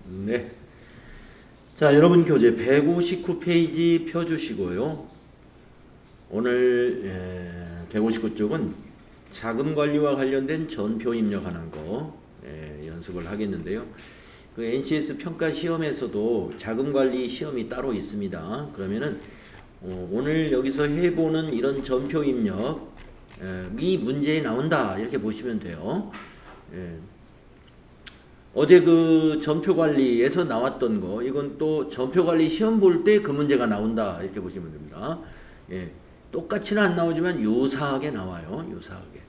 네. 자, 여러분 교재 159페이지 펴주시고요. 오늘 159쪽은 자금 관리와 관련된 전표 입력하는 거 연습을 하겠는데요. 그 NCS 평가 시험에서도 자금 관리 시험이 따로 있습니다. 그러면은 오늘 여기서 해보는 이런 전표 입력이 문제에 나온다 이렇게 보시면 돼요. 어제 그 전표 관리에서 나왔던 거, 이건 또 전표 관리 시험 볼 때 그 문제가 나온다 이렇게 보시면 됩니다. 똑같이는 안 나오지만 유사하게 나와요. 유사하게.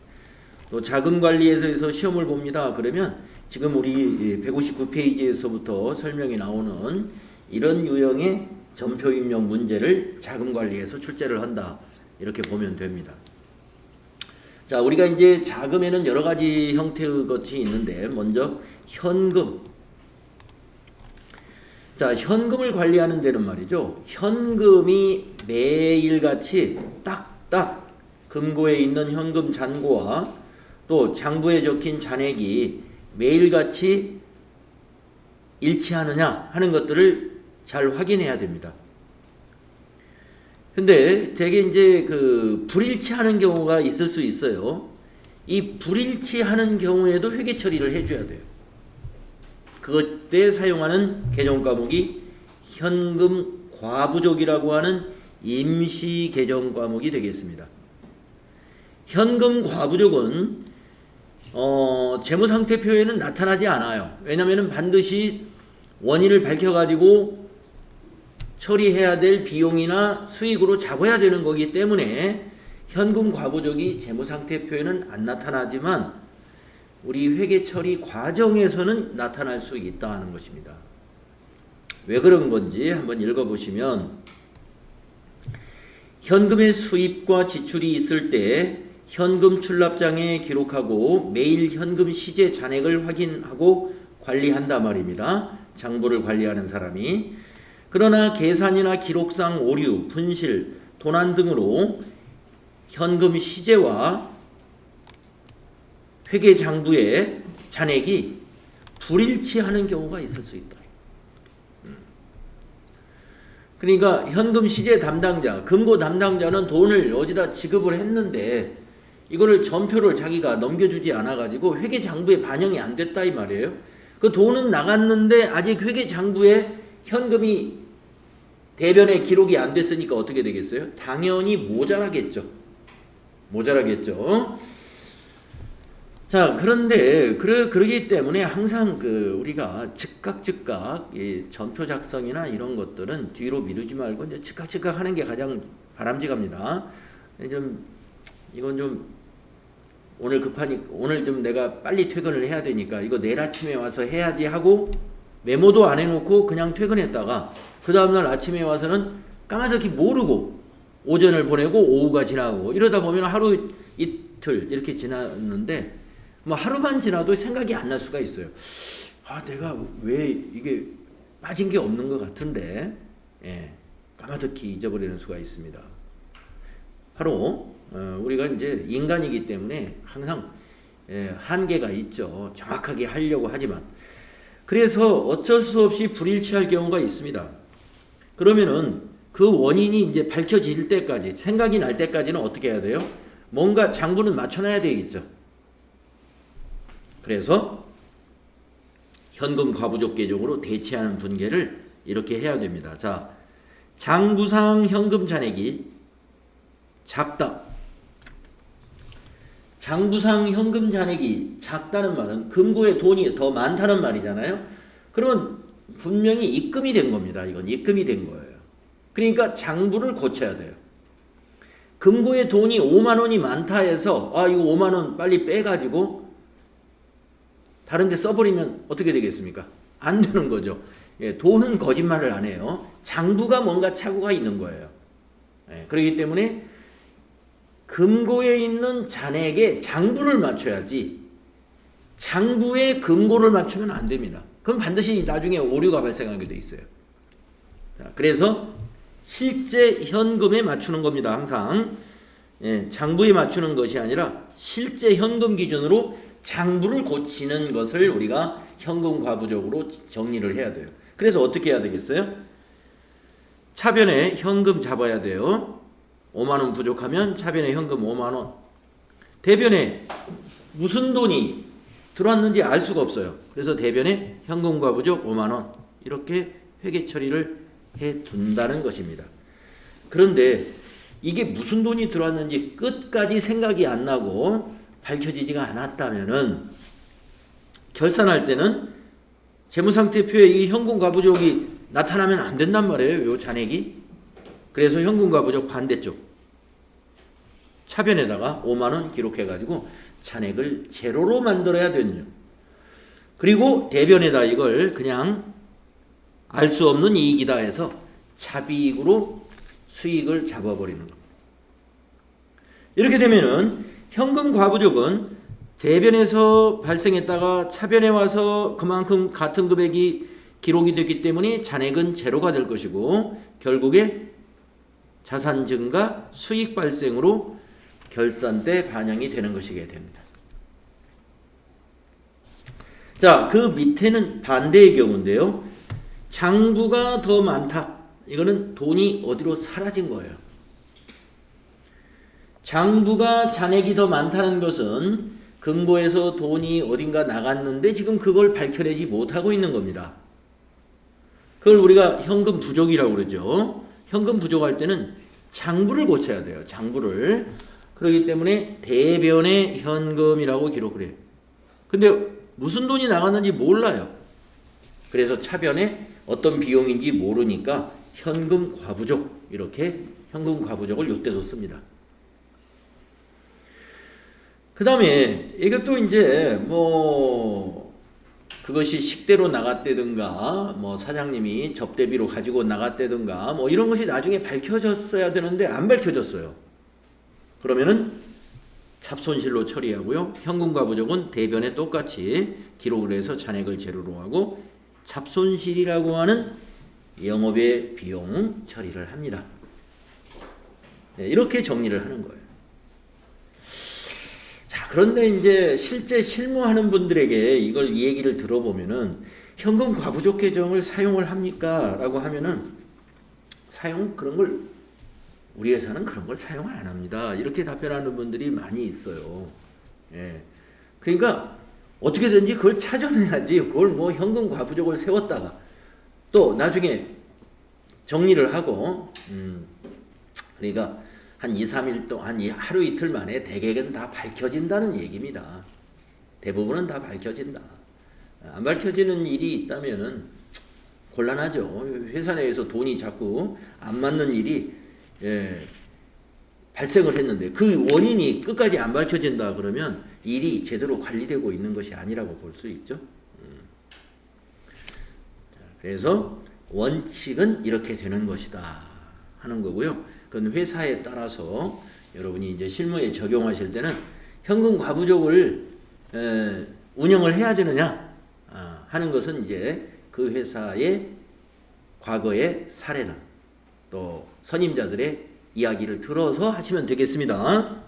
또 자금 관리에서 시험을 봅니다. 그러면 지금 우리 159페이지에서부터 설명이 나오는 이런 유형의 전표 입력 문제를 자금 관리에서 출제를 한다 이렇게 보면 됩니다. 자, 우리가 이제 자금에는 여러 가지 형태의 것이 있는데, 먼저 현금. 자, 현금을 관리하는 데는 말이죠. 현금이 매일같이 딱딱 금고에 있는 현금 잔고와 또 장부에 적힌 잔액이 매일같이 일치하느냐 하는 것들을 잘 확인해야 됩니다. 근데 되게 이제 그 불일치하는 경우가 있을 수 있어요. 이 불일치하는 경우에도 회계 처리를 해줘야 돼요. 그때 사용하는 계정 과목이 현금 과부족이라고 하는 임시 계정 과목이 되겠습니다. 현금 과부족은 재무상태표에는 나타나지 않아요. 왜냐하면 반드시 원인을 밝혀가지고 처리해야 될 비용이나 수익으로 잡아야 되는 거기 때문에 현금 과부족이 재무상태표에는 안 나타나지만 우리 회계 처리 과정에서는 나타날 수 있다 하는 것입니다. 왜 그런 건지 한번 읽어보시면, 현금의 수입과 지출이 있을 때 현금 출납장에 기록하고 매일 현금 시제 잔액을 확인하고 관리한다 말입니다. 장부를 관리하는 사람이. 그러나 계산이나 기록상 오류, 분실, 도난 등으로 현금 시제와 회계 장부의 잔액이 불일치하는 경우가 있을 수 있다. 그러니까 현금 시제 담당자, 금고 담당자는 돈을 어디다 지급을 했는데 이거를 전표를 자기가 넘겨주지 않아가지고 회계 장부에 반영이 안 됐다 이 말이에요. 그 돈은 나갔는데 아직 회계 장부에 현금이 대변에 기록이 안 됐으니까 어떻게 되겠어요? 당연히 모자라겠죠. 모자라겠죠. 자, 그런데 그러기 때문에 항상 우리가 즉각 전표 작성이나 이런 것들은 뒤로 미루지 말고 이제 즉각 하는 게 가장 바람직합니다. 이건 좀 오늘 오늘 좀 내가 빨리 퇴근을 해야 되니까 이거 내일 아침에 와서 해야지 하고 메모도 안 해놓고 그냥 퇴근했다가 그 다음날 아침에 와서는 까마득히 모르고 오전을 보내고 오후가 지나고 이러다 보면 하루 이틀 이렇게 지났는데 뭐 하루만 지나도 생각이 안 날 수가 있어요. 아, 내가 왜 이게 빠진 게 없는 것 같은데 까마득히 잊어버리는 수가 있습니다. 바로 우리가 이제 인간이기 때문에 항상 한계가 있죠. 정확하게 하려고 하지만. 그래서 어쩔 수 없이 불일치할 경우가 있습니다. 그러면은 그 원인이 이제 밝혀질 때까지, 생각이 날 때까지는 어떻게 해야 돼요? 뭔가 장부는 맞춰놔야 되겠죠. 그래서 현금 과부족 계정으로 대체하는 분계를 이렇게 해야 됩니다. 자, 장부상 현금 잔액이 작다. 장부상 현금 잔액이 작다는 말은 금고에 돈이 더 많다는 말이잖아요. 그러면 분명히 입금이 된 겁니다. 이건 입금이 된 거예요. 그러니까 장부를 고쳐야 돼요. 금고에 돈이 5만 원이 많다 해서 이거 5만 원 빨리 빼가지고 다른 데 써버리면 어떻게 되겠습니까? 안 되는 거죠. 돈은 거짓말을 안 해요. 장부가 뭔가 착오가 있는 거예요. 그렇기 때문에 금고에 있는 잔액에 장부를 맞춰야지 장부에 금고를 맞추면 안 됩니다. 그럼 반드시 나중에 오류가 발생하게 돼 있어요. 자, 그래서 실제 현금에 맞추는 겁니다. 항상 장부에 맞추는 것이 아니라 실제 현금 기준으로 장부를 고치는 것을 우리가 현금 과부족으로 정리를 해야 돼요. 그래서 어떻게 해야 되겠어요? 차변에 현금 잡아야 돼요. 5만 원 부족하면 차변에 현금 5만 원. 대변에 무슨 돈이 들어왔는지 알 수가 없어요. 그래서 대변에 현금 과부족 5만 원 이렇게 회계 처리를 해 둔다는 것입니다. 그런데 이게 무슨 돈이 들어왔는지 끝까지 생각이 안 나고 밝혀지지가 않았다면은 결산할 때는 재무상태표에 이 현금 과부족이 나타나면 안 된단 말이에요. 요 잔액이. 그래서 현금 과부족 반대쪽 차변에다가 5만 원 기록해 가지고 잔액을 제로로 만들어야 되는요. 그리고 대변에다 이걸 그냥 알 수 없는 이익이다 해서 차비익으로 수익을 잡아버리는 겁니다. 이렇게 되면은 현금 과부족은 대변에서 발생했다가 차변에 와서 그만큼 같은 금액이 기록이 됐기 때문에 잔액은 제로가 될 것이고 결국에 자산 증가 수익 발생으로 결산 때 반영이 되는 것이게 됩니다. 자, 그 밑에는 반대의 경우인데요. 장부가 더 많다. 이거는 돈이 어디로 사라진 거예요. 장부가 잔액이 더 많다는 것은 금고에서 돈이 어딘가 나갔는데 지금 그걸 밝혀내지 못하고 있는 겁니다. 그걸 우리가 현금 부족이라고 그러죠. 현금 부족할 때는 장부를 고쳐야 돼요. 장부를. 그렇기 때문에 대변의 현금이라고 기록을 해요. 근데 무슨 돈이 나갔는지 몰라요. 그래서 차변에 어떤 비용인지 모르니까 현금 과부족 이렇게 현금 과부족을 이때도 씁니다. 그 다음에 이것도 이제 그것이 식대로 나갔다든가 사장님이 접대비로 가지고 나갔다든가 이런 것이 나중에 밝혀졌어야 되는데 안 밝혀졌어요. 그러면은 잡손실로 처리하고요. 현금 과부족은 대변에 똑같이 기록을 해서 잔액을 제로로 하고 잡손실이라고 하는 영업의 비용 처리를 합니다. 네, 이렇게 정리를 하는 거예요. 자, 그런데 이제 실제 실무하는 분들에게 이 얘기를 들어보면은 현금 과부족 계정을 사용을 합니까? 라고 하면은 그런 걸 우리 회사는 그런 걸 사용을 안 합니다. 이렇게 답변하는 분들이 많이 있어요. 예. 그러니까 어떻게든지 그걸 찾아내야지. 그걸 현금 과부족을 세웠다가 또 나중에 정리를 하고 그러니까 한 2, 3일 동안 하루 이틀 만에 대개는 다 밝혀진다는 얘기입니다. 대부분은 다 밝혀진다. 안 밝혀지는 일이 있다면은 곤란하죠. 회사 내에서 돈이 자꾸 안 맞는 일이 발생을 했는데 그 원인이 끝까지 안 밝혀진다 그러면 일이 제대로 관리되고 있는 것이 아니라고 볼 수 있죠. 그래서 원칙은 이렇게 되는 것이다 하는 거고요. 그건 회사에 따라서 여러분이 이제 실무에 적용하실 때는 현금 과부족을 운영을 해야 되느냐 하는 것은 이제 그 회사의 과거의 사례나 또 선임자들의 이야기를 들어서 하시면 되겠습니다.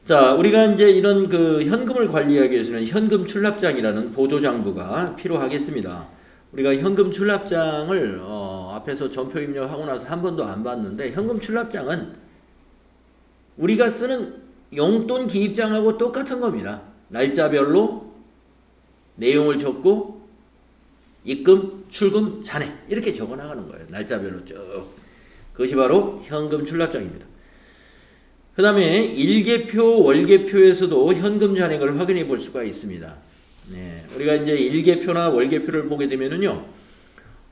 자, 우리가 이제 이런 현금을 관리하기 위해서는 현금 출납장이라는 보조장부가 필요하겠습니다. 우리가 현금 출납장을 앞에서 전표 입력하고 나서 한 번도 안 봤는데 현금 출납장은 우리가 쓰는 용돈 기입장하고 똑같은 겁니다. 날짜별로 내용을 적고 입금, 출금, 잔액 이렇게 적어 나가는 거예요. 날짜별로 쭉. 그것이 바로 현금 출납장입니다. 그 다음에 일개표, 월개표에서도 현금 잔액을 확인해 볼 수가 있습니다. 네, 우리가 이제 일개표나 월개표를 보게 되면은요,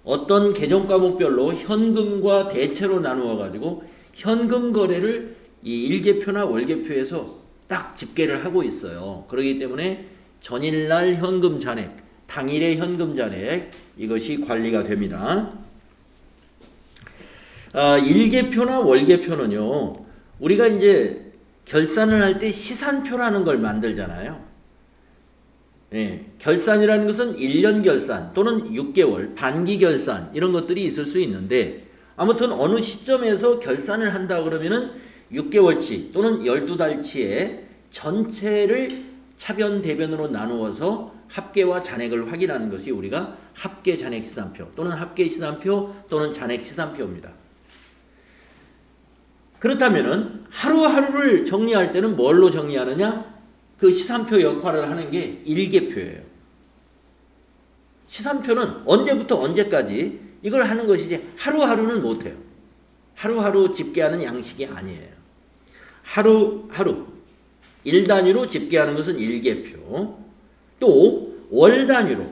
어떤 계정 과목별로 현금과 대체로 나누어 가지고 현금 거래를 이 일개표나 월개표에서 딱 집계를 하고 있어요. 그렇기 때문에 전일날 현금 잔액, 당일의 현금 잔액 이것이 관리가 됩니다. 일개표나 월개표는요, 우리가 이제 결산을 할 때 시산표라는 걸 만들잖아요. 예, 결산이라는 것은 1년 결산 또는 6개월, 반기 결산 이런 것들이 있을 수 있는데 아무튼 어느 시점에서 결산을 한다 그러면은 6개월치 또는 12달치의 전체를 차변, 대변으로 나누어서 합계와 잔액을 확인하는 것이 우리가 합계 잔액 시산표 또는 합계 시산표 또는 잔액 시산표입니다. 그렇다면은 하루하루를 정리할 때는 뭘로 정리하느냐? 그 시산표 역할을 하는 게 일계표예요. 시산표는 언제부터 언제까지 이걸 하는 것이지 하루하루는 못해요. 하루하루 집계하는 양식이 아니에요. 하루하루 일 단위로 집계하는 것은 일계표, 또 월 단위로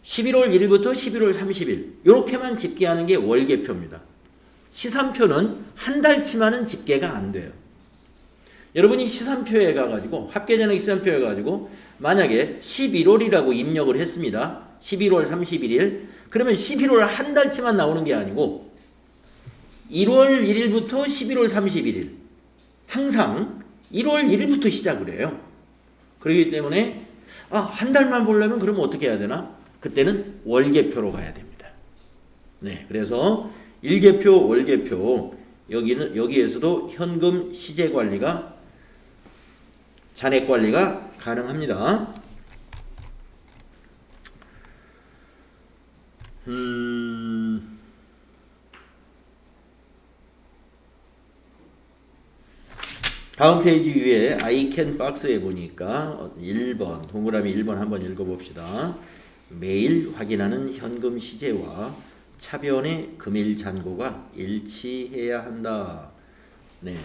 11월 1일부터 11월 30일 이렇게만 집계하는 게 월계표입니다. 시산표는 한 달치만은 집계가 안 돼요. 여러분이 시산표에 가가지고 합계잔액 시산표에 가지고 만약에 11월이라고 입력을 했습니다. 11월 31일 그러면 11월 한 달치만 나오는 게 아니고 1월 1일부터 11월 31일 항상 1월 1일부터 시작을 해요. 그렇기 때문에 한 달만 보려면 그러면 어떻게 해야 되나? 그때는 월계표로 가야 됩니다. 네, 그래서 일계표, 월계표 여기에서도 현금 시제 관리가 잔액 관리가 가능합니다. 다음 페이지 위에 I can 박스에 보니까 1번 동그라미 1번 한번 읽어봅시다. 매일 확인하는 현금 시제와 차변의 금일 잔고가 일치해야 한다. 네,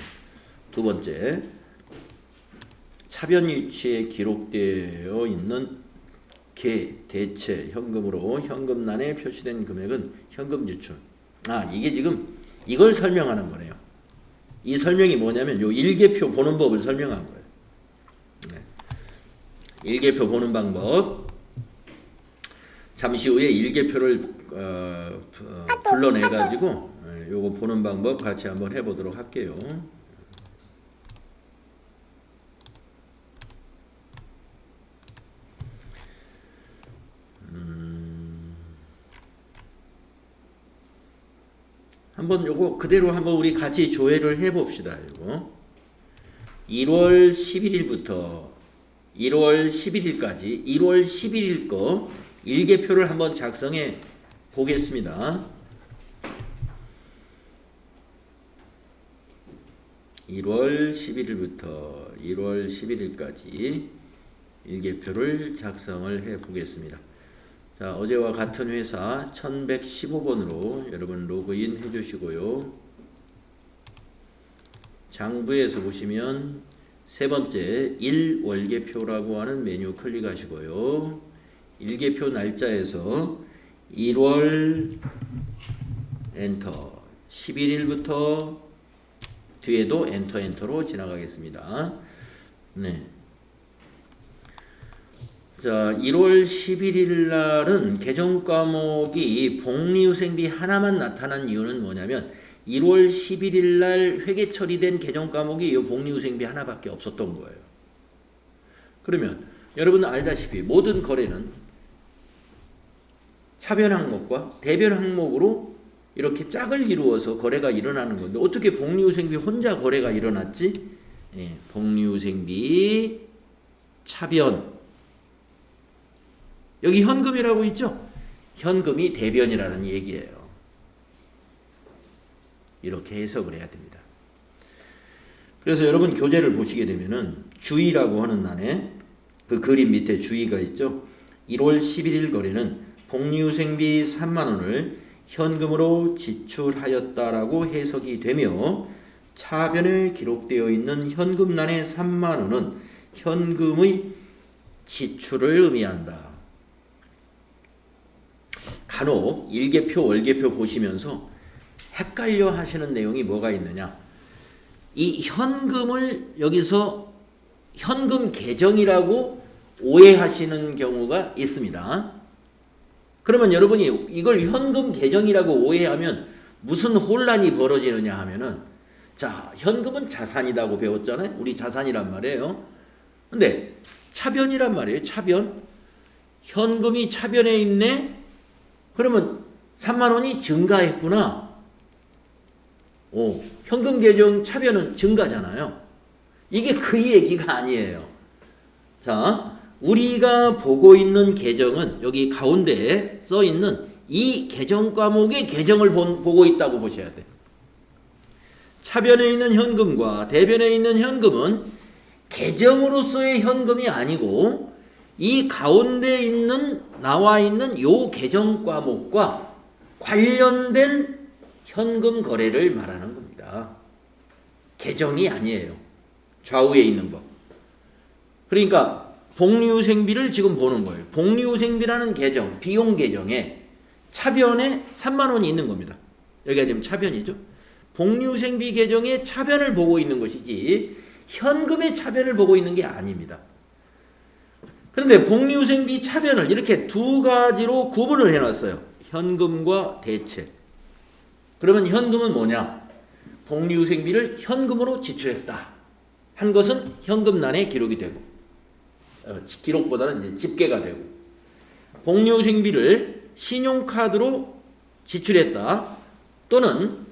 두 번째 차변 위치에 기록되어 있는 대체 현금으로 현금란에 표시된 금액은 현금 지출. 이게 지금 이걸 설명하는 거네요. 이 설명이 뭐냐면 요 일계표 보는 법을 설명한 거예요. 네. 일계표 보는 방법. 잠시 후에 일계표를 불러내 가지고 요거 보는 방법 같이 한번 해보도록 할게요. 한번 요거 그대로 한번 우리 같이 조회를 해봅시다. 이거 1월 11일부터 1월 11일까지 1월 11일 거 일계표를 한번 작성해 보겠습니다. 1월 11일부터 1월 11일까지 일계표를 작성을 해 보겠습니다. 자, 어제와 같은 회사 1115번으로 여러분 로그인 해 주시고요. 장부에서 보시면 세 번째 1월계표라고 하는 메뉴 클릭하시고요. 일계표 날짜에서 1월 엔터 11일부터 뒤에도 엔터로 지나가겠습니다. 네. 자, 1월 11일 날은 개정 과목이 복리후생비 하나만 나타난 이유는 뭐냐면 1월 11일 날 회계 처리된 개정 과목이 이 복리후생비 하나밖에 없었던 거예요. 그러면 여러분 알다시피 모든 거래는 차변 항목과 대변 항목으로 이렇게 짝을 이루어서 거래가 일어나는 건데 어떻게 복리후생비 혼자 거래가 일어났지? 예, 복리후생비 차변 여기 현금이라고 있죠? 현금이 대변이라는 얘기예요. 이렇게 해석을 해야 됩니다. 그래서 여러분 교재를 보시게 되면은 주의라고 하는 난에 그 그림 밑에 주의가 있죠? 1월 11일 거래는 복리후생비 3만원을 현금으로 지출하였다라고 해석이 되며 차변에 기록되어 있는 현금란의 3만원은 현금의 지출을 의미한다. 간혹 일계표, 월계표 보시면서 헷갈려 하시는 내용이 뭐가 있느냐. 이 현금을 여기서 현금 계정이라고 오해하시는 경우가 있습니다. 그러면 여러분이 이걸 현금 계정이라고 오해하면 무슨 혼란이 벌어지느냐 하면은 자, 현금은 자산이라고 배웠잖아요. 우리 자산이란 말이에요. 근데 차변이란 말이에요. 차변. 현금이 차변에 있네. 그러면 3만 원이 증가했구나. 현금 계정 차변은 증가잖아요. 이게 그 얘기가 아니에요. 자, 우리가 보고 있는 계정은 여기 가운데에 써 있는 이 계정 과목의 계정을 보고 있다고 보셔야 돼. 차변에 있는 현금과 대변에 있는 현금은 계정으로서의 현금이 아니고 이 가운데 있는 나와 있는 요 계정 과목과 관련된 현금 거래를 말하는 겁니다. 계정이 아니에요. 좌우에 있는 거. 그러니까 복리후생비를 지금 보는 거예요. 복리후생비라는 계정, 비용 계정에 차변에 3만 원이 있는 겁니다. 여기가 지금 차변이죠. 복리후생비 계정에 차변을 보고 있는 것이지 현금의 차변을 보고 있는 게 아닙니다. 그런데 복리후생비 차변을 이렇게 두 가지로 구분을 해놨어요. 현금과 대체. 그러면 현금은 뭐냐? 복리후생비를 현금으로 지출했다 한 것은 현금란에 기록이 되고, 기록보다는 이제 집계가 되고, 복리후생비를 신용카드로 지출했다 또는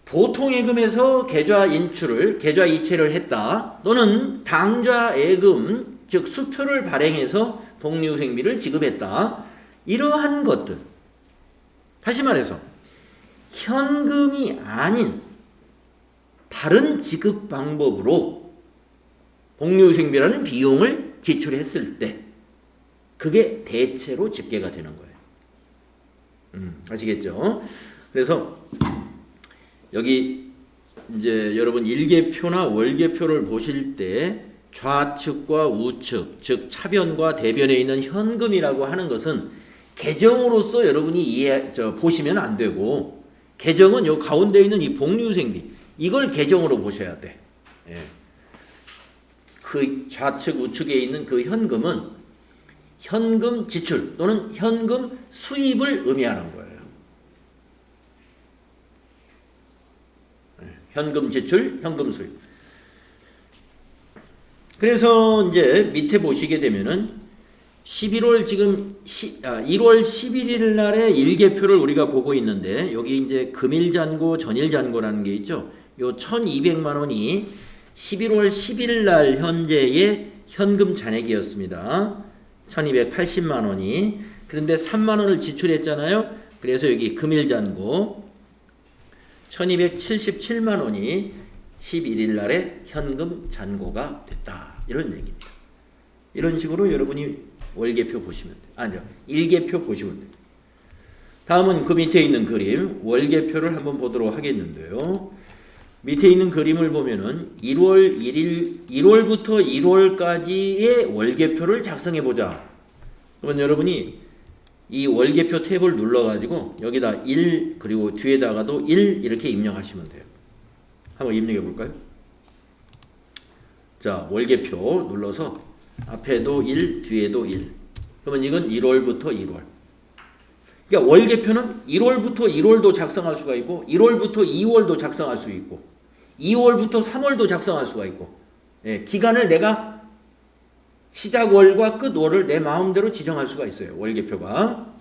보통예금에서 계좌 이체를 했다 또는 당좌예금 즉 수표를 발행해서 복리후생비를 지급했다. 이러한 것들, 다시 말해서 현금이 아닌 다른 지급 방법으로 복리후생비라는 비용을 지출했을 때 그게 대체로 집계가 되는 거예요. 아시겠죠? 그래서 여기 이제 여러분 일계표나 월계표를 보실 때 좌측과 우측, 즉 차변과 대변에 있는 현금이라고 하는 것은 계정으로서 여러분이 보시면 안 되고, 계정은 요 가운데 있는 이 복리후생비, 이걸 계정으로 보셔야 돼. 예. 그 좌측 우측에 있는 그 현금은 현금 지출 또는 현금 수입을 의미하는 거예요. 현금 지출, 현금 수입. 그래서 이제 밑에 보시게 되면은 1월 11일 날의 일계표를 우리가 보고 있는데, 여기 이제 금일 잔고, 전일 잔고라는 게 있죠. 요 1,200만 원이 11월 11일 날 현재의 현금 잔액이었습니다. 1,280만 원이. 그런데 3만 원을 지출했잖아요. 그래서 여기 금일 잔고 1,277만 원이 11일 날에 현금 잔고가 됐다. 이런 얘기입니다. 이런 식으로 여러분이 월계표 보시면 돼요. 아니요, 일계표 보시면 돼요. 다음은 그 밑에 있는 그림, 월계표를 한번 보도록 하겠는데요. 밑에 있는 그림을 보면은 1월부터 1월까지의 월계표를 작성해 보자. 그러면 여러분이 이 월계표 탭을 눌러가지고 여기다 1 그리고 뒤에다가도 1 이렇게 입력하시면 돼요. 한번 입력해 볼까요? 자, 월계표 눌러서 앞에도 1, 뒤에도 1. 그러면 이건 1월부터 1월. 그러니까 월계표는 1월부터 1월도 작성할 수가 있고 1월부터 2월도 작성할 수 있고 2월부터 3월도 작성할 수가 있고, 예, 기간을 내가 시작월과 끝월을 내 마음대로 지정할 수가 있어요. 월계표가.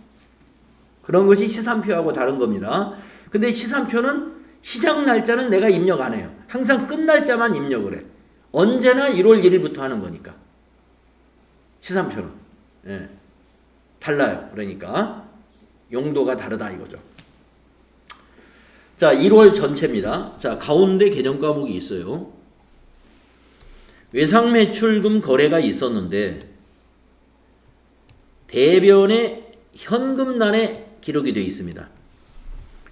그런 것이 시산표하고 다른 겁니다. 근데 시산표는 시작 날짜는 내가 입력 안 해요. 항상 끝 날짜만 입력을 해. 언제나 1월 1일부터 하는 거니까. 시산표는. 예. 달라요. 그러니까 용도가 다르다 이거죠. 자, 1월 전체입니다. 자, 가운데 개념 과목이 있어요. 외상매출금 거래가 있었는데 대변에 현금란에 기록이 되어 있습니다.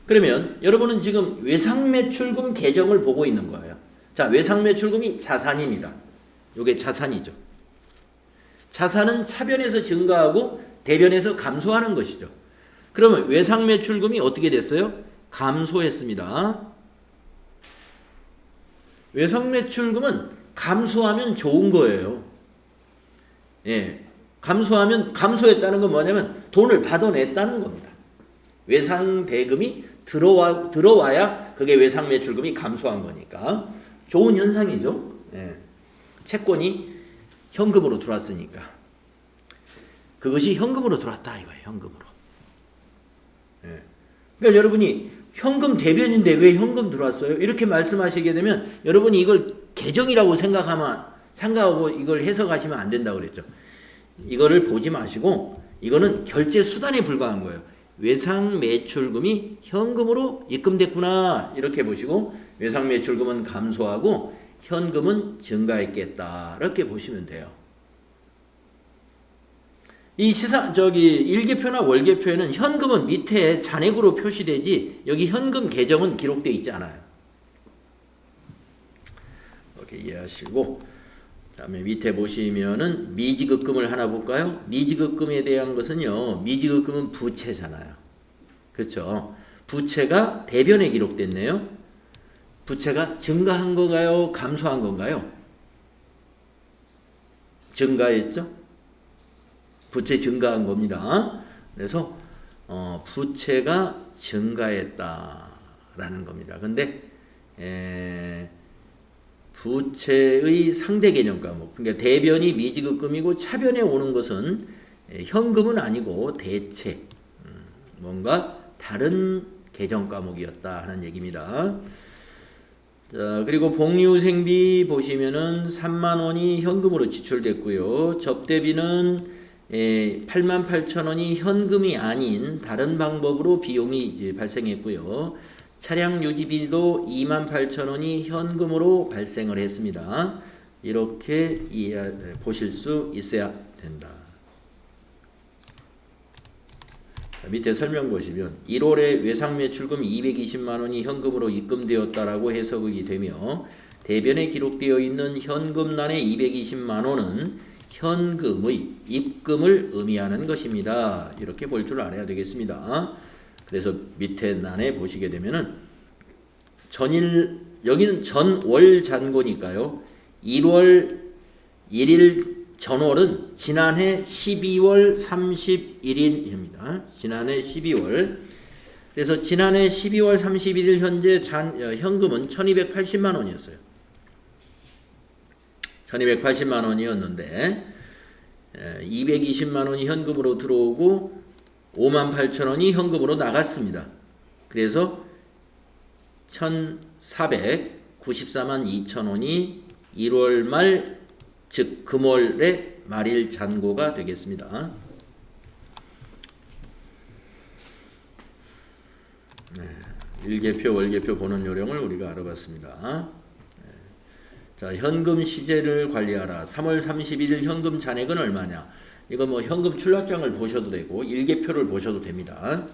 그러면 여러분은 지금 외상매출금 계정을 보고 있는 거예요. 자, 외상매출금이 자산입니다. 이게 자산이죠. 자산은 차변에서 증가하고 대변에서 감소하는 것이죠. 그러면 외상매출금이 어떻게 됐어요? 감소했습니다. 외상매출금은 감소하면 좋은 거예요. 예. 감소했다는 건 뭐냐면 돈을 받아냈다는 겁니다. 외상 대금이 들어와야 그게 외상 매출금이 감소한 거니까 좋은 현상이죠. 예. 채권이 현금으로 들어왔으니까 그것이 현금으로 들어왔다 이거예요. 현금으로. 예. 그러니까 여러분이 현금 대변인데 왜 현금 들어왔어요? 이렇게 말씀하시게 되면 여러분이 이걸 계정이라고 생각하고 이걸 해석하시면 안 된다고 그랬죠. 이거를 보지 마시고 이거는 결제 수단에 불과한 거예요. 외상 매출금이 현금으로 입금됐구나 이렇게 보시고 외상 매출금은 감소하고 현금은 증가했겠다 이렇게 보시면 돼요. 이 일개표나 월개표에는 현금은 밑에 잔액으로 표시되지 여기 현금 계정은 기록되어 있지 않아요. 이렇게 이해하시고 다음에 밑에 보시면은 미지급금을 하나 볼까요? 미지급금에 대한 것은요. 미지급금은 부채잖아요. 그렇죠? 부채가 대변에 기록됐네요. 부채가 증가한 건가요? 감소한 건가요? 증가했죠? 부채 증가한 겁니다. 그래서 부채가 증가했다라는 겁니다. 근데 부채의 상대 개념 과목, 그러니까 대변이 미지급금이고 차변에 오는 것은 현금은 아니고 대체 뭔가 다른 계정 과목이었다 하는 얘기입니다. 자, 그리고 복리후생비 보시면은 3만 원이 현금으로 지출됐고요. 접대비는 88,000원이 현금이 아닌 다른 방법으로 비용이 이제 발생했고요. 차량 유지비도 28,000원이 현금으로 발생을 했습니다. 이렇게 보실 수 있어야 된다. 자, 밑에 설명 보시면 1월에 외상매출금 220만원이 현금으로 입금되었다라고 해석이 되며 대변에 기록되어 있는 현금란의 220만원은 현금의 입금을 의미하는 것입니다. 이렇게 볼 줄 알아야 되겠습니다. 그래서 밑에 난에 보시게 되면은 여기는 전월 잔고니까요. 1월 1일 전월은 지난해 12월 31일입니다. 지난해 12월. 그래서 지난해 12월 31일 현재 현금은 1280만 원이었어요. 1280만 원이었는데 220만 원이 현금으로 들어오고 58,000원이 현금으로 나갔습니다. 그래서 1,494만 2천원이 1월 말, 즉 금월의 말일 잔고가 되겠습니다. 네, 일개표, 월개표 보는 요령을 우리가 알아봤습니다. 네. 자, 현금 시제를 관리하라. 3월 31일 현금 잔액은 얼마냐? 이거 뭐 현금 출납장을 보셔도 되고 일개표를 보셔도 됩니다.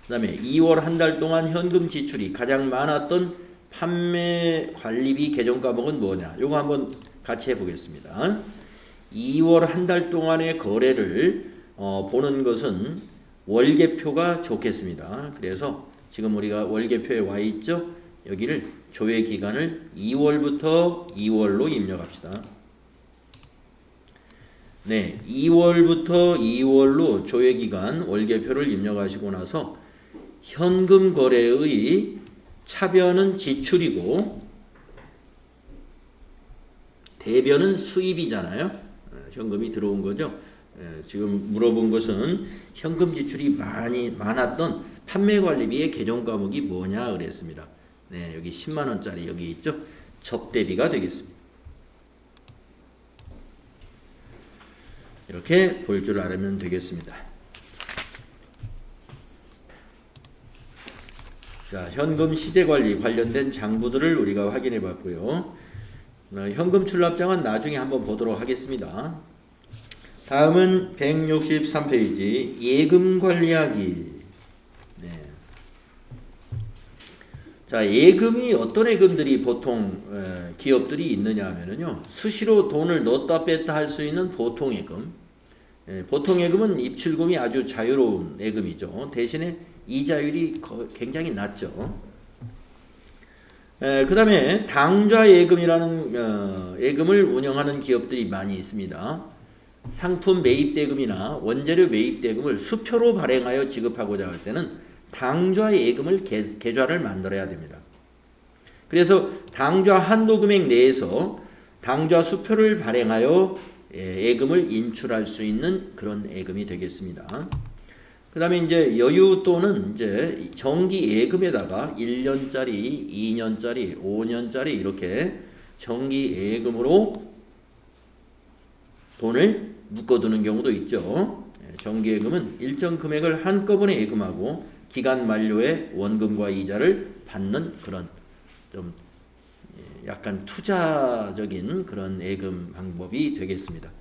그 다음에 2월 한 달 동안 현금 지출이 가장 많았던 판매 관리비 계정 과목은 뭐냐? 요거 한번 같이 해보겠습니다. 2월 한 달 동안의 거래를 보는 것은 월개표가 좋겠습니다. 그래서 지금 우리가 월개표에 와 있죠? 여기를 조회 기간을 2월부터 2월로 입력합시다. 네, 2월부터 2월로 조회기간 월개표를 입력하시고 나서 현금 거래의 차변은 지출이고 대변은 수입이잖아요. 현금이 들어온 거죠. 지금 물어본 것은 현금 지출이 많았던 판매관리비의 계정 과목이 뭐냐 그랬습니다. 네, 여기 10만 원짜리 여기 있죠. 접대비가 되겠습니다. 이렇게 볼 줄 알면 되겠습니다. 자, 현금 시제 관리 관련된 장부들을 우리가 확인해 봤고요. 현금 출납장은 나중에 한번 보도록 하겠습니다. 다음은 163페이지 예금 관리하기. 네. 자, 예금이 어떤 예금들이 보통 기업들이 있느냐 하면요. 수시로 돈을 넣었다 뺐다 할 수 있는 보통 예금. 보통 예금은 입출금이 아주 자유로운 예금이죠. 대신에 이자율이 굉장히 낮죠. 그 다음에 당좌 예금이라는 예금을 운영하는 기업들이 많이 있습니다. 상품 매입 대금이나 원재료 매입 대금을 수표로 발행하여 지급하고자 할 때는 당좌 예금을 계좌를 만들어야 됩니다. 그래서 당좌 한도 금액 내에서 당좌 수표를 발행하여 예금을 인출할 수 있는 그런 예금이 되겠습니다. 그 다음에 이제 여유 또는 이제 정기 예금에다가 1년짜리, 2년짜리, 5년짜리 이렇게 정기 예금으로 돈을 묶어두는 경우도 있죠. 정기 예금은 일정 금액을 한꺼번에 예금하고 기간 만료에 원금과 이자를 받는 그런 좀 약간 투자적인 그런 예금 방법이 되겠습니다.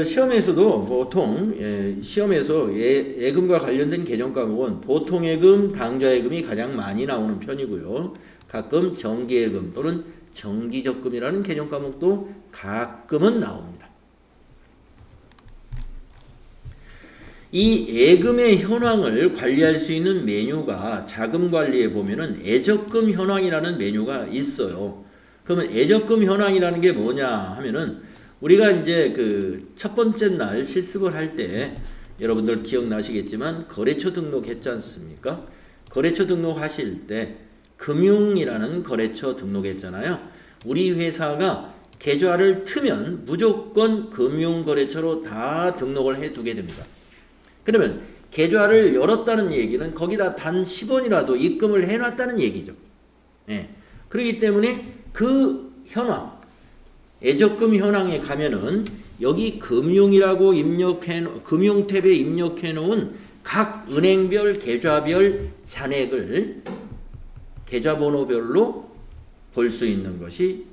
시험에서도 보통 시험에서 예금과 관련된 개정 과목은 보통 예금, 당좌 예금이 가장 많이 나오는 편이고요. 가끔 정기 예금 또는 정기적금이라는 개정 과목도 가끔은 나옵니다. 이 예금의 현황을 관리할 수 있는 메뉴가 자금 관리에 보면은 예적금 현황이라는 메뉴가 있어요. 그러면 예적금 현황이라는 게 뭐냐 하면은 우리가 이제 그 첫 번째 날 실습을 할 때 여러분들 기억나시겠지만 거래처 등록했지 않습니까? 거래처 등록하실 때 금융이라는 거래처 등록했잖아요. 우리 회사가 계좌를 트면 무조건 금융거래처로 다 등록을 해두게 됩니다. 그러면 계좌를 열었다는 얘기는 거기다 단 10원이라도 입금을 해놨다는 얘기죠. 그렇기 때문에 그 현황, 예적금 현황에 가면은 여기 금융이라고 금융 탭에 입력해 놓은 각 은행별 계좌별 잔액을 계좌번호별로 볼 수 있는 것이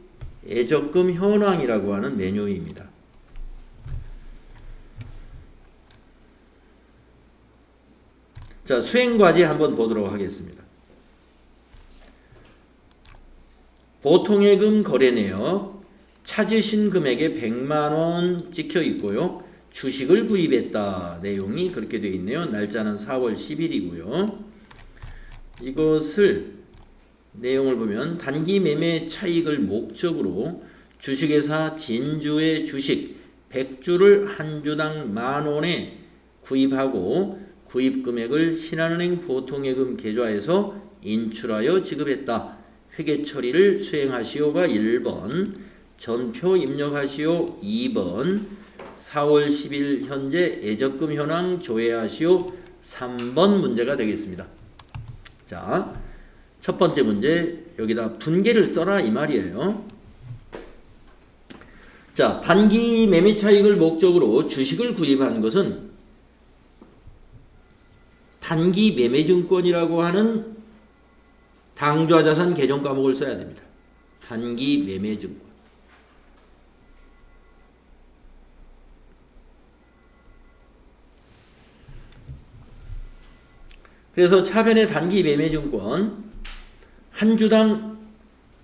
예적금 현황이라고 하는 메뉴입니다. 자, 수행과제 한번 보도록 하겠습니다. 보통예금 거래내역 찾으신 금액에 100만원 찍혀 있고요. 주식을 구입했다. 내용이 그렇게 되어 있네요. 날짜는 4월 10일이고요. 이것을 내용을 보면 단기 매매 차익을 목적으로 주식회사 진주의 주식 100주를 한 주당 만원에 구입하고 구입 금액을 신한은행 보통예금 계좌에서 인출하여 지급했다. 회계 처리를 수행하시오가 1번, 전표 입력하시오 2번, 4월 10일 현재 예적금 현황 조회하시오 3번 문제가 되겠습니다. 자, 첫 번째 문제 여기다 분계를 써라 이 말이에요. 자, 단기 매매 차익을 목적으로 주식을 구입한 것은 단기 매매증권이라고 하는 당좌자산 개정 과목을 써야 됩니다. 단기 매매증권. 그래서 차변의 단기 매매증권 한 주당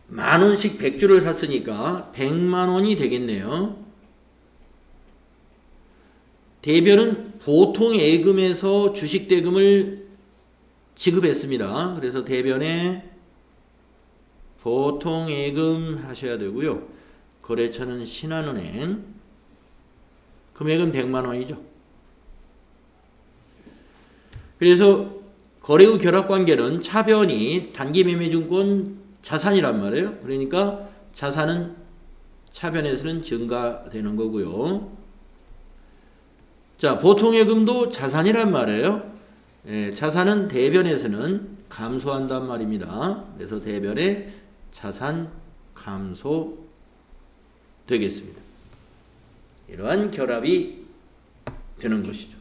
만원씩 100주를 샀으니까 100만원이 되겠네요. 대변은 보통 예금에서 주식 대금을 지급했습니다. 그래서 대변에 보통 예금 하셔야 되고요. 거래처는 신한은행. 금액은 100만원이죠. 그래서 거래 후 결합관계는 차변이 단기매매증권 자산이란 말이에요. 그러니까 자산은 차변에서는 증가되는 거고요. 자, 보통예금도 자산이란 말이에요. 자산은 대변에서는 감소한단 말입니다. 그래서 대변에 자산 감소 되겠습니다. 이러한 결합이 되는 것이죠.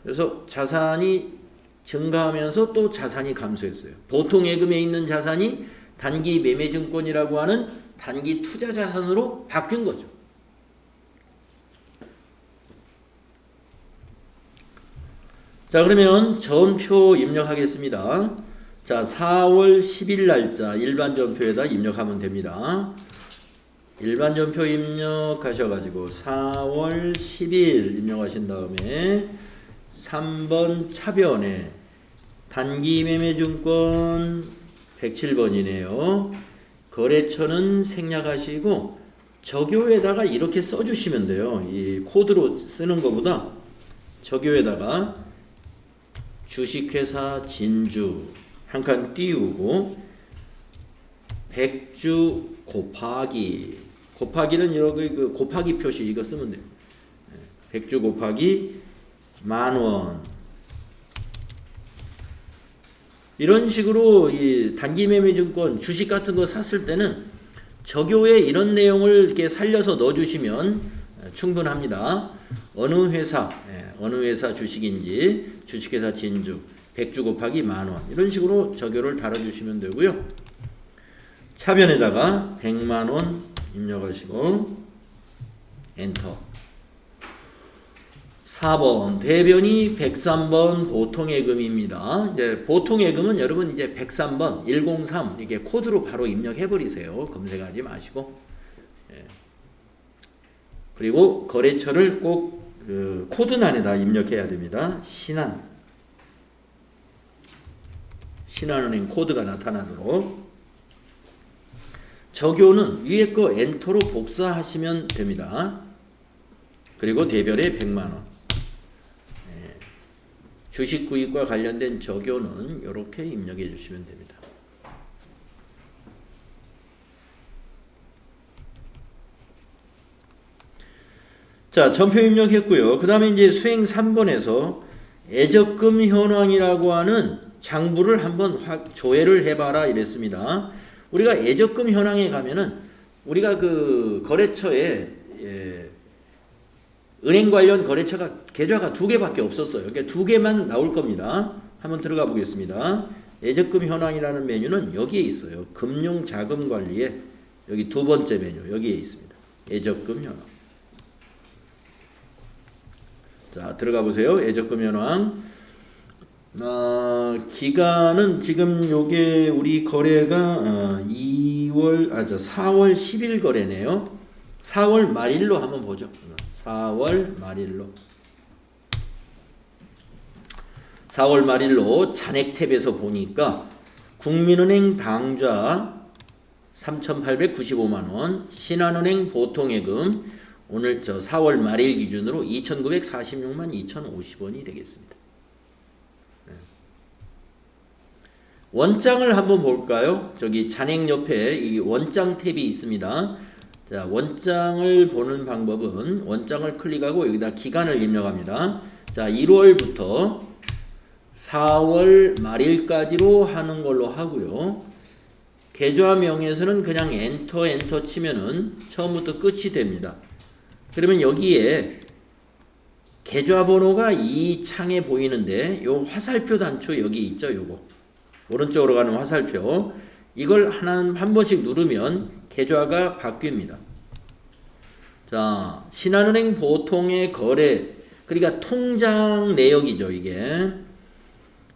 그래서 자산이 증가하면서 또 자산이 감소했어요. 보통 예금에 있는 자산이 단기 매매증권이라고 하는 단기 투자 자산으로 바뀐 거죠. 자, 그러면 전표 입력하겠습니다. 자, 4월 10일 날짜 일반 전표에다 입력하면 됩니다. 일반 전표 입력하셔가지고 4월 10일 입력하신 다음에 3번 차변에 단기 매매증권 107번이네요. 거래처는 생략하시고 적요에다가 이렇게 써주시면 돼요. 이 코드로 쓰는 것보다 적요에다가 주식회사 진주 한 칸 띄우고 백주 곱하기는 여기 그 곱하기 표시 이거 쓰면 돼요. 백주 곱하기 10,000원. 이런 식으로 이 단기 매매 증권 주식 같은 거 샀을 때는 저교에 이런 내용을 이렇게 살려서 넣어주시면 충분합니다. 어느 회사 주식인지 주식회사 진주 백주 곱하기 10,000원 이런 식으로 저교를 달아주시면 되고요. 차변에다가 100만원 입력하시고 엔터. 4번 대변이 103번 보통예금입니다. 이제 보통예금은 여러분 이제 103번 103 이게 코드로 바로 입력해 버리세요. 검색하지 마시고. 그리고 거래처를 꼭 그 코드란에다 입력해야 됩니다. 신한은행 코드가 나타나도록. 저교는 위에 거 엔터로 복사하시면 됩니다. 그리고 대별에 100만원. 주식 구입과 관련된 저교는 이렇게 입력해 주시면 됩니다. 자, 전표 입력했고요. 그 다음에 이제 수행 3번에서 애적금 현황이라고 하는 장부를 한번 조회를 해봐라 이랬습니다. 우리가 애적금 현황에 가면은 우리가 그 거래처에 은행 관련 거래처가 계좌가 2개밖에 없었어요. 그러니까 2개만 나올 겁니다. 한번 들어가 보겠습니다. 애적금 현황이라는 메뉴는 여기에 있어요. 금융자금관리에 여기 두 번째 메뉴 여기에 있습니다. 애적금 현황. 자, 들어가 보세요. 애적금 현황. 기간은 지금 요게 우리 거래가 4월 10일 거래네요. 4월 말일로 한번 보죠. 4월 말일로. 4월 말일로 잔액 탭에서 보니까 국민은행 당좌 3,895만원, 신한은행 보통예금 오늘 4월 말일 기준으로 2,946만 2,050원이 되겠습니다. 원장을 한번 볼까요? 저기 잔액 옆에 이 원장 탭이 있습니다. 자, 원장을 보는 방법은 원장을 클릭하고 여기다 기간을 입력합니다. 자, 1월부터 4월 말일까지로 하는 걸로 하고요. 계좌명에서는 그냥 엔터 치면은 처음부터 끝이 됩니다. 그러면 여기에 계좌번호가 이 창에 보이는데 요 화살표 단추 여기 있죠. 요거 오른쪽으로 가는 화살표 이걸 한 번씩 누르면 계좌가 바뀝니다. 자, 신한은행 보통의 거래 그러니까 통장 내역이죠. 이게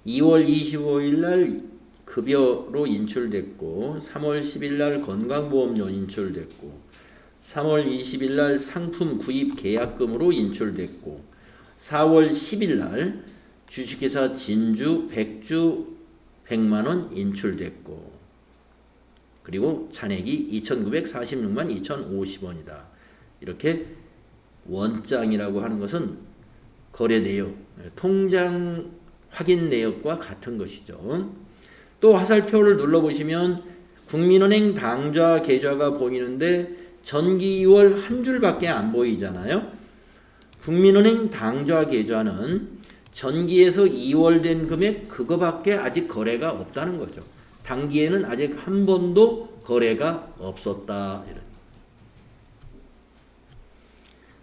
2월 25일 날 급여로 인출됐고 3월 10일 날 건강보험료 인출됐고 3월 20일 날 상품 구입 계약금으로 인출됐고 4월 10일 날 주식회사 진주 백주 100만원 인출됐고 그리고 잔액이 2,946만 2,050원이다. 이렇게 원장이라고 하는 것은 거래 내역, 통장 확인 내역과 같은 것이죠. 또 화살표를 눌러보시면 국민은행 당좌 계좌가 보이는데 전기 2월 한 줄밖에 안 보이잖아요. 국민은행 당좌 계좌는 전기에서 2월 된 금액 그거밖에 아직 거래가 없다는 거죠. 단기에는 아직 한 번도 거래가 없었다.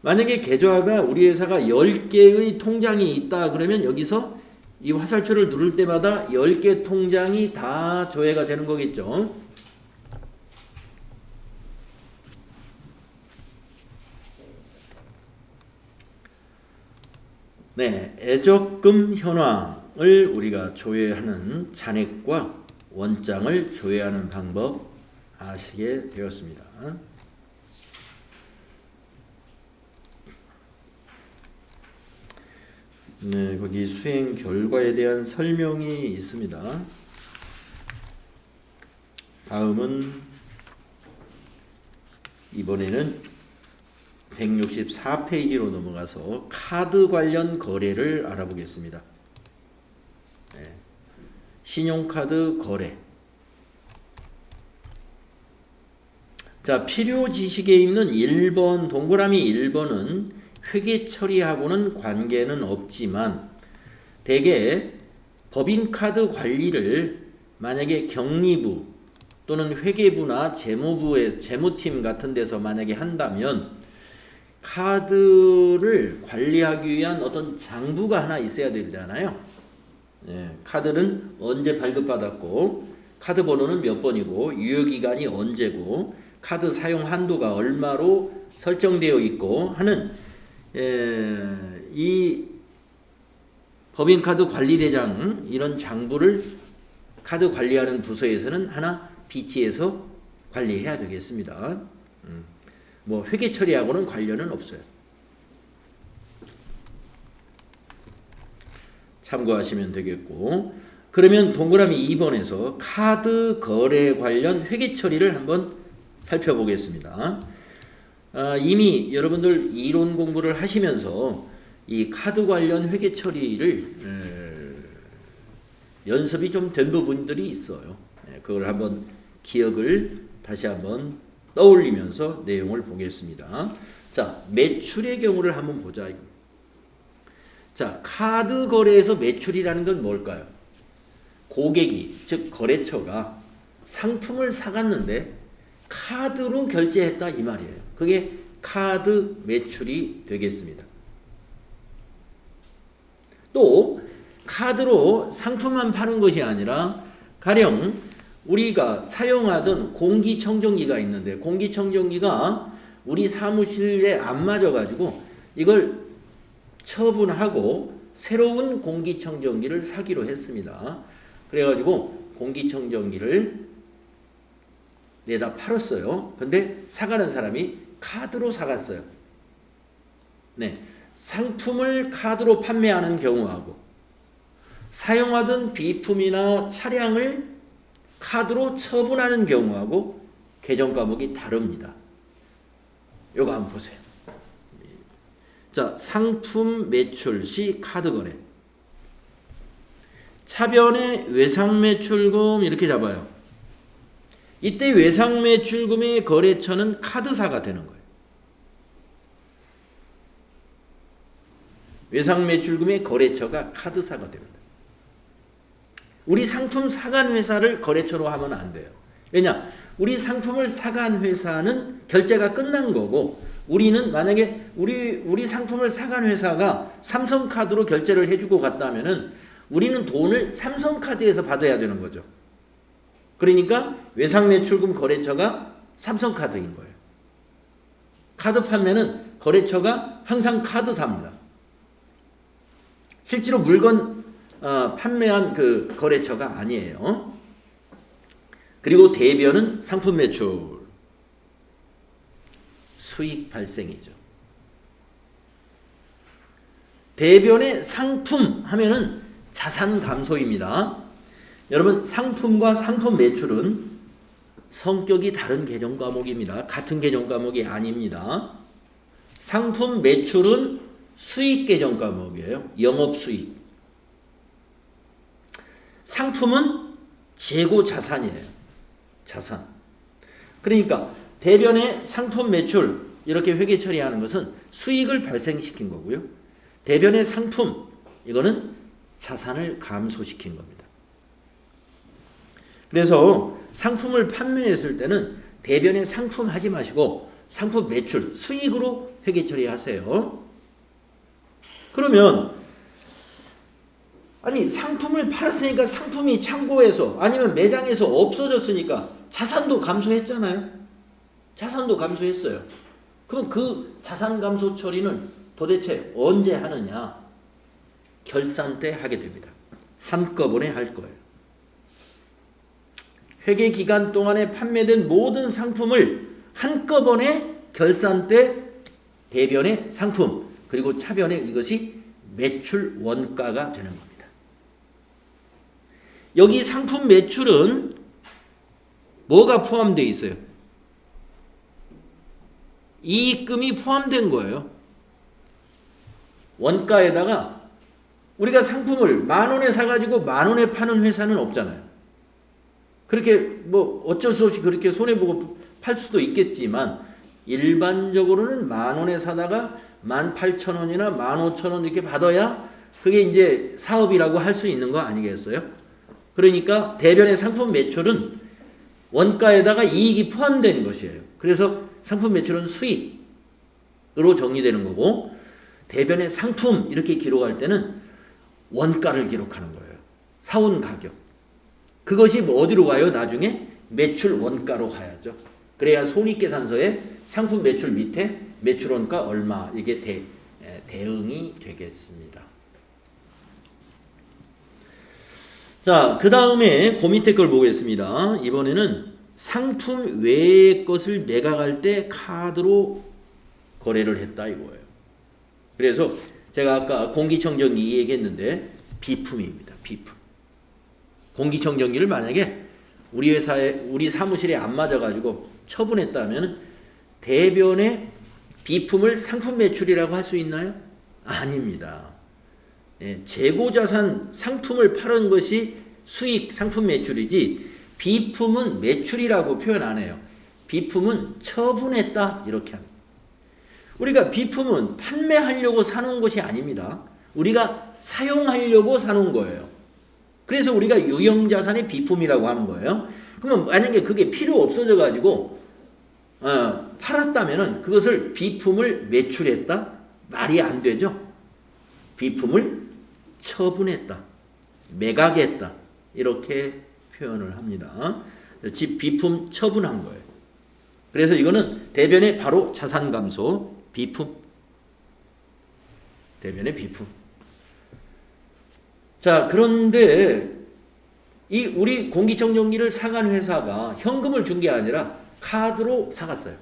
만약에 계좌가 우리 회사가 10개의 통장이 있다 그러면 여기서 이 화살표를 누를 때마다 10개 통장이 다 조회가 되는 거겠죠. 네, 애적금 현황을 우리가 조회하는 잔액과 원장을 조회하는 방법 아시게 되었습니다. 네, 거기 수행 결과에 대한 설명이 있습니다. 다음은 이번에는 164페이지로 넘어가서 카드 관련 거래를 알아보겠습니다. 네. 신용카드 거래. 자, 필요 지식에 있는 1번, 동그라미 1번은 회계 처리하고는 관계는 없지만 대개 법인카드 관리를 만약에 경리부 또는 회계부나 재무부의 재무팀 같은 데서 만약에 한다면 카드를 관리하기 위한 어떤 장부가 하나 있어야 되잖아요. 카드는 언제 발급받았고 카드 번호는 몇 번이고 유효기간이 언제고 카드 사용 한도가 얼마로 설정되어 있고 하는 이 법인카드 관리대장 이런 장부를 카드 관리하는 부서에서는 하나 비치해서 관리해야 되겠습니다. 뭐 회계 처리하고는 관련은 없어요. 참고하시면 되겠고, 그러면 동그라미 2번에서 카드 거래 관련 회계 처리를 한번 살펴보겠습니다. 이미 여러분들 이론 공부를 하시면서 이 카드 관련 회계 처리를 연습이 좀 된 부분들이 있어요. 그걸 한번 기억을 다시 한번 떠올리면서 내용을 보겠습니다. 자, 매출의 경우를 한번 보자. 자, 카드 거래에서 매출이라는 건 뭘까요? 고객이, 즉 거래처가 상품을 사갔는데 카드로 결제했다 이 말이에요. 그게 카드 매출이 되겠습니다. 또 카드로 상품만 파는 것이 아니라 가령 우리가 사용하던 공기청정기가 있는데 공기청정기가 우리 사무실에 안 맞아가지고 이걸 처분하고 새로운 공기청정기를 사기로 했습니다. 그래가지고 공기청정기를 내다 팔았어요. 근데 사가는 사람이 카드로 사갔어요. 네, 상품을 카드로 판매하는 경우하고 사용하던 비품이나 차량을 카드로 처분하는 경우하고 계정 과목이 다릅니다. 요거 한번 보세요. 자, 상품 매출 시 카드 거래. 차변의 외상 매출금 이렇게 잡아요. 이때 외상 매출금의 거래처는 카드사가 되는 거예요. 외상 매출금의 거래처가 카드사가 됩니다. 우리 상품 사간 회사를 거래처로 하면 안 돼요. 왜냐? 우리 상품을 사간 회사는 결제가 끝난 거고 우리는 만약에 우리 상품을 사간 회사가 삼성카드로 결제를 해주고 갔다면은 우리는 돈을 삼성카드에서 받아야 되는 거죠. 그러니까 외상매출금 거래처가 삼성카드인 거예요. 카드 판매는 거래처가 항상 카드사입니다. 실제로 물건 판매한 그 거래처가 아니에요. 그리고 대변은 상품 매출, 수익 발생이죠. 대변의 상품 하면은 자산 감소입니다. 여러분, 상품과 상품 매출은 성격이 다른 개념 과목입니다. 같은 개념 과목이 아닙니다. 상품 매출은 수익 개념 과목이에요. 영업 수익. 상품은 재고 자산이에요. 자산. 그러니까 대변의 상품 매출 이렇게 회계 처리하는 것은 수익을 발생시킨 거고요. 대변의 상품 이거는 자산을 감소시킨 겁니다. 그래서 상품을 판매했을 때는 대변의 상품 하지 마시고 상품 매출, 수익으로 회계 처리하세요. 그러면 아니 상품을 팔았으니까 상품이 창고에서 아니면 매장에서 없어졌으니까 자산도 감소했잖아요. 자산도 감소했어요. 그럼 그 자산 감소 처리는 도대체 언제 하느냐? 결산 때 하게 됩니다. 한꺼번에 할 거예요. 회계 기간 동안에 판매된 모든 상품을 한꺼번에 결산 때 대변의 상품 그리고 차변의 이것이 매출 원가가 되는 겁니다. 여기 상품 매출은 뭐가 포함되어 있어요? 이익금이 포함된 거예요. 원가에다가 우리가 상품을 10,000원에 사가지고 10,000원에 파는 회사는 없잖아요. 그렇게 뭐 어쩔 수 없이 그렇게 손해보고 팔 수도 있겠지만 일반적으로는 10,000원에 사다가 18,000원이나 15,000원 이렇게 받아야 그게 이제 사업이라고 할 수 있는 거 아니겠어요? 그러니까 대변의 상품 매출은 원가에다가 이익이 포함된 것이에요. 그래서 상품 매출은 수익으로 정리되는 거고, 대변의 상품 이렇게 기록할 때는 원가를 기록하는 거예요. 사온 가격. 그것이 뭐 어디로 가요? 나중에 매출 원가로 가야죠. 그래야 손익계산서에 상품 매출 밑에 매출 원가 얼마, 이게 대응이 되겠습니다. 자, 그 다음에 그 밑에 걸 보겠습니다. 이번에는 상품 외의 것을 매각할 때 카드로 거래를 했다 이거예요. 그래서 제가 아까 공기청정기 얘기했는데 비품입니다. 비품. 공기청정기를 만약에 우리 회사에, 우리 사무실에 안 맞아가지고 처분했다면 대변의 비품을 상품 매출이라고 할 수 있나요? 아닙니다. 재고자산 상품을 파는 것이 수익 상품 매출이지 비품은 매출이라고 표현 안 해요. 비품은 처분했다 이렇게 합니다. 우리가 비품은 판매하려고 사놓은 것이 아닙니다. 우리가 사용하려고 사놓은 거예요. 그래서 우리가 유형자산의 비품이라고 하는 거예요. 그러면 만약에 그게 필요 없어져 가지고 팔았다면 그것을 비품을 매출했다? 말이 안 되죠. 비품을 처분했다, 매각했다 이렇게 표현을 합니다. 즉 비품 처분한 거예요. 그래서 이거는 대변의 바로 자산 감소 비품. 대변의 비품. 자, 그런데 이 우리 공기청정기를 사간 회사가 현금을 준 게 아니라 카드로 사갔어요.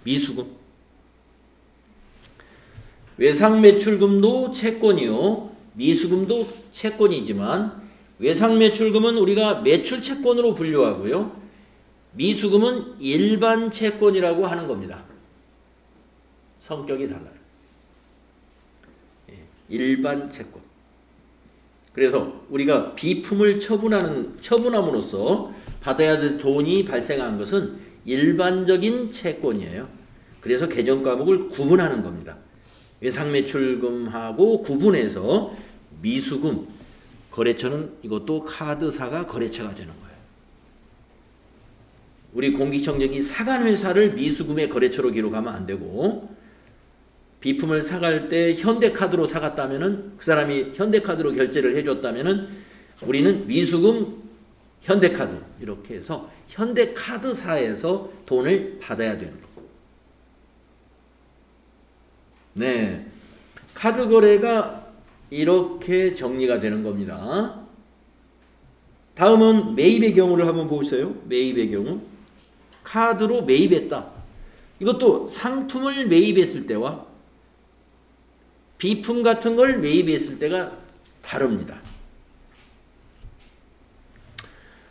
미수금. 외상매출금도 채권이요, 미수금도 채권이지만 외상매출금은 우리가 매출채권으로 분류하고요, 미수금은 일반 채권이라고 하는 겁니다. 성격이 달라요. 일반 채권. 그래서 우리가 비품을 처분함으로써 받아야 될 돈이 발생한 것은 일반적인 채권이에요. 그래서 개정 과목을 구분하는 겁니다. 외상매출금하고 구분해서 미수금, 거래처는 이것도 카드사가 거래처가 되는 거예요. 우리 공기청정기 사간 회사를 미수금의 거래처로 기록하면 안 되고, 비품을 사갈 때 현대카드로 사갔다면은, 그 사람이 현대카드로 결제를 해줬다면은 우리는 미수금 현대카드 이렇게 해서 현대카드사에서 돈을 받아야 되는 거예요. 네, 카드 거래가 이렇게 정리가 되는 겁니다. 다음은 매입의 경우를 한번 보세요. 매입의 경우. 카드로 매입했다. 이것도 상품을 매입했을 때와 비품 같은 걸 매입했을 때가 다릅니다.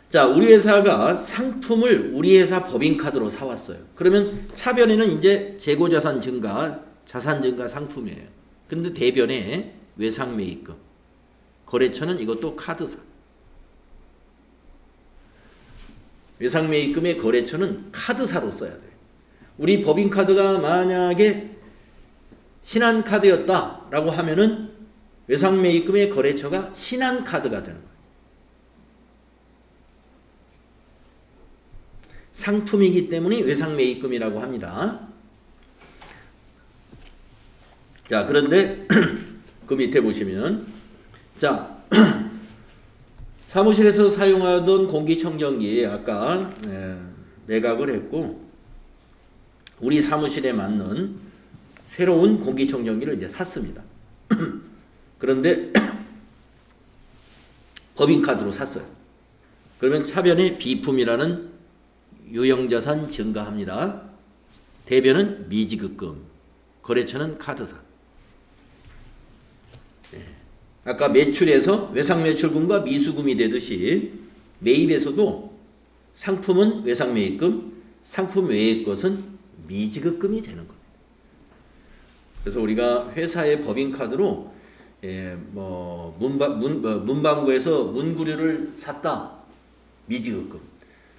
자, 우리 회사가 상품을 우리 회사 법인카드로 사왔어요. 그러면 차변에는 이제 재고자산 증가, 자산 증가 상품이에요. 근데 대변에 외상매입금, 거래처는 이것도 카드사. 외상매입금의 거래처는 카드사로 써야 돼요. 우리 법인카드가 만약에 신한카드였다라고 하면은 외상매입금의 거래처가 신한카드가 되는 거예요. 상품이기 때문에 외상매입금이라고 합니다. 자, 그런데 그 밑에 보시면, 자, 사무실에서 사용하던 공기청정기 아까 매각을 했고, 우리 사무실에 맞는 새로운 공기청정기를 이제 샀습니다. 그런데 법인카드로 샀어요. 그러면 차변에 비품이라는 유형자산 증가합니다. 대변은 미지급금, 거래처는 카드사. 아까 매출에서 외상매출금과 미수금이 되듯이 매입에서도 상품은 외상매입금, 상품 외의 것은 미지급금이 되는 겁니다. 그래서 우리가 회사의 법인카드로 문방구에서 문구류를 샀다. 미지급금.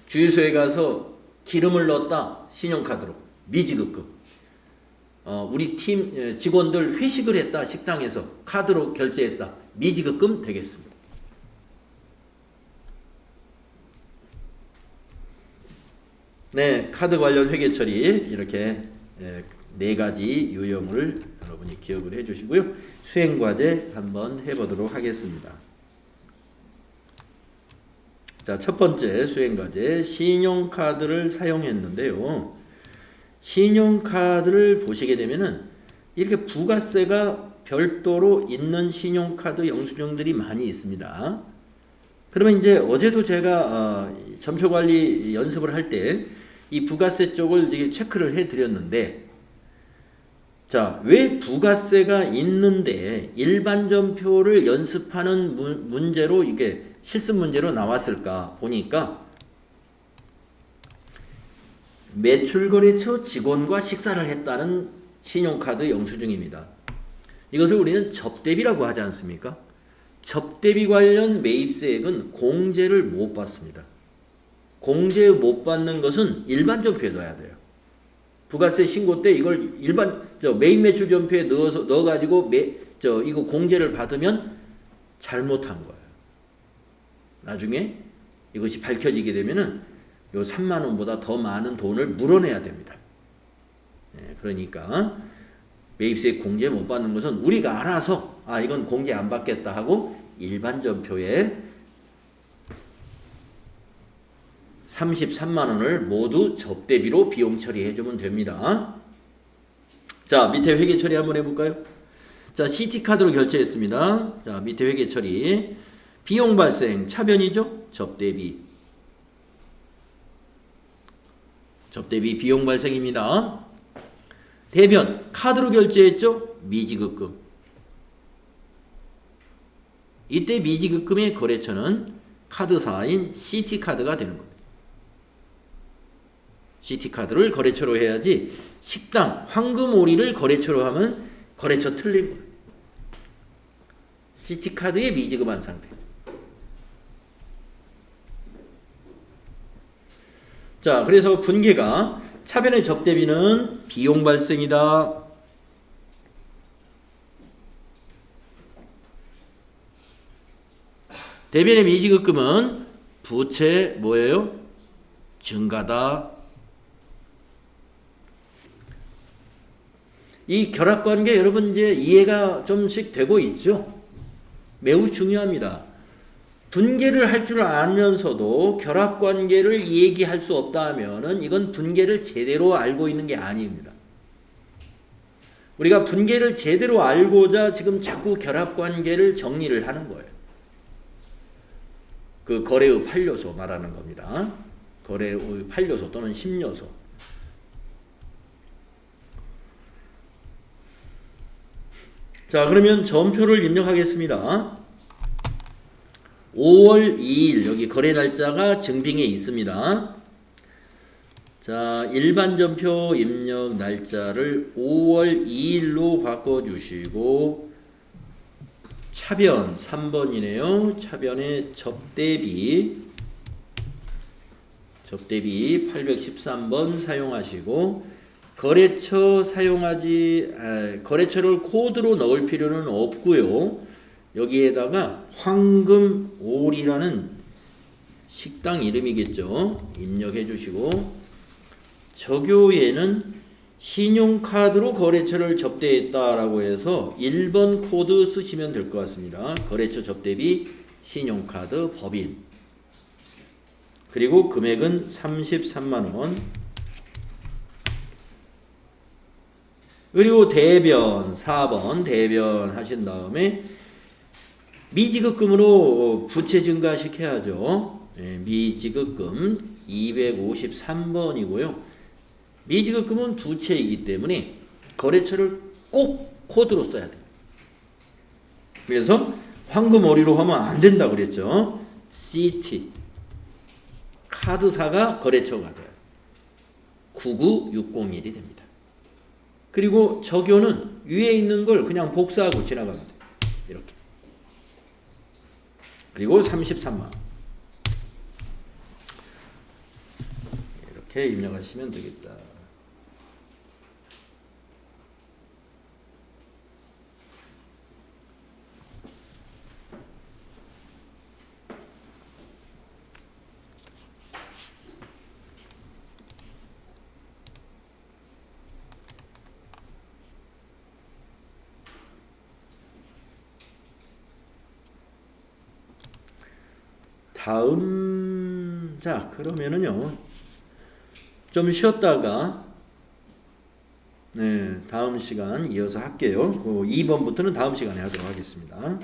주유소에 가서 기름을 넣었다. 신용카드로. 미지급금. 우리 팀 직원들 회식을 했다. 식당에서 카드로 결제했다. 미지급금 되겠습니다. 네, 카드 관련 회계 처리 이렇게 네 가지 유형을 여러분이 기억을 해주시고요. 수행 과제 한번 해보도록 하겠습니다. 자, 첫 번째 수행 과제 신용카드를 사용했는데요. 신용카드를 보시게 되면은 이렇게 부가세가 별도로 있는 신용카드 영수증들이 많이 있습니다. 그러면 이제 어제도 제가 전표 관리 연습을 할 때 이 부가세 쪽을 이제 체크를 해 드렸는데, 자, 왜 부가세가 있는데 일반 전표를 연습하는 문제로 이게 실습 문제로 나왔을까 보니까 매출거래처 직원과 식사를 했다는 신용카드 영수증입니다. 이것을 우리는 접대비라고 하지 않습니까? 접대비 관련 매입세액은 공제를 못 받습니다. 공제 못 받는 것은 일반 전표에 넣어야 돼요. 부가세 신고 때 이걸 매입 매출 전표에 넣어가지고 이거 공제를 받으면 잘못한 거예요. 나중에 이것이 밝혀지게 되면은 요 3만 원보다 더 많은 돈을 물어내야 됩니다. 그러니까 매입세액 공제 못 받는 것은 우리가 알아서 이건 공제 안 받겠다 하고 일반 전표에 33만 원을 모두 접대비로 비용 처리해 주면 됩니다. 자, 밑에 회계 처리 한번 해볼까요? 자, CT카드로 결제했습니다. 자, 밑에 회계 처리. 비용 발생, 차변이죠? 접대비. 접대비 비용 발생입니다. 대변, 카드로 결제했죠? 미지급금. 이때 미지급금의 거래처는 카드사인 CT카드가 되는 겁니다. CT카드를 거래처로 해야지 식당, 황금오리를 거래처로 하면 거래처 틀린 거예요. CT카드에 미지급한 상태. 자, 그래서 분계가 차변의 접대비는 비용 발생이다. 대변의 미지급금은 부채 뭐예요? 증가다. 이 결합관계 여러분 이제 이해가 좀씩 되고 있죠? 매우 중요합니다. 분계를 할 줄 알면서도 결합관계를 얘기할 수 없다 하면은 이건 분계를 제대로 알고 있는 게 아닙니다. 우리가 분계를 제대로 알고자 지금 자꾸 결합관계를 정리를 하는 거예요. 그 거래의 8요소 말하는 겁니다. 거래의 8요소 또는 10요소. 자, 그러면 전표를 입력하겠습니다. 5월 2일 여기 거래 날짜가 증빙에 있습니다. 자, 일반 전표 입력 날짜를 5월 2일로 바꿔주시고 차변 3번이네요. 차변의 접대비 813번 사용하시고 거래처를 코드로 넣을 필요는 없고요. 여기에다가 황금오리라는 식당 이름이겠죠. 입력해 주시고 적요에는 신용카드로 거래처를 접대했다라고 해서 1번 코드 쓰시면 될 것 같습니다. 거래처 접대비 신용카드 법인 그리고 금액은 33만 원. 그리고 대변 4번 대변 하신 다음에 미지급금으로 부채 증가시켜야죠. 미지급금 253번이고요. 미지급금은 부채이기 때문에 거래처를 꼭 코드로 써야 돼요. 그래서 황금오리로 하면 안 된다 그랬죠. CT 카드사가 거래처가 돼요. 99601이 됩니다. 그리고 적요는 위에 있는 걸 그냥 복사하고 지나가면 돼요. 이렇게. 그리고 33만 이렇게 입력하시면 되겠다. 다음 자 그러면은요 좀 쉬었다가 네 다음 시간 이어서 할게요. 그 2번부터는 다음 시간에 하도록 하겠습니다.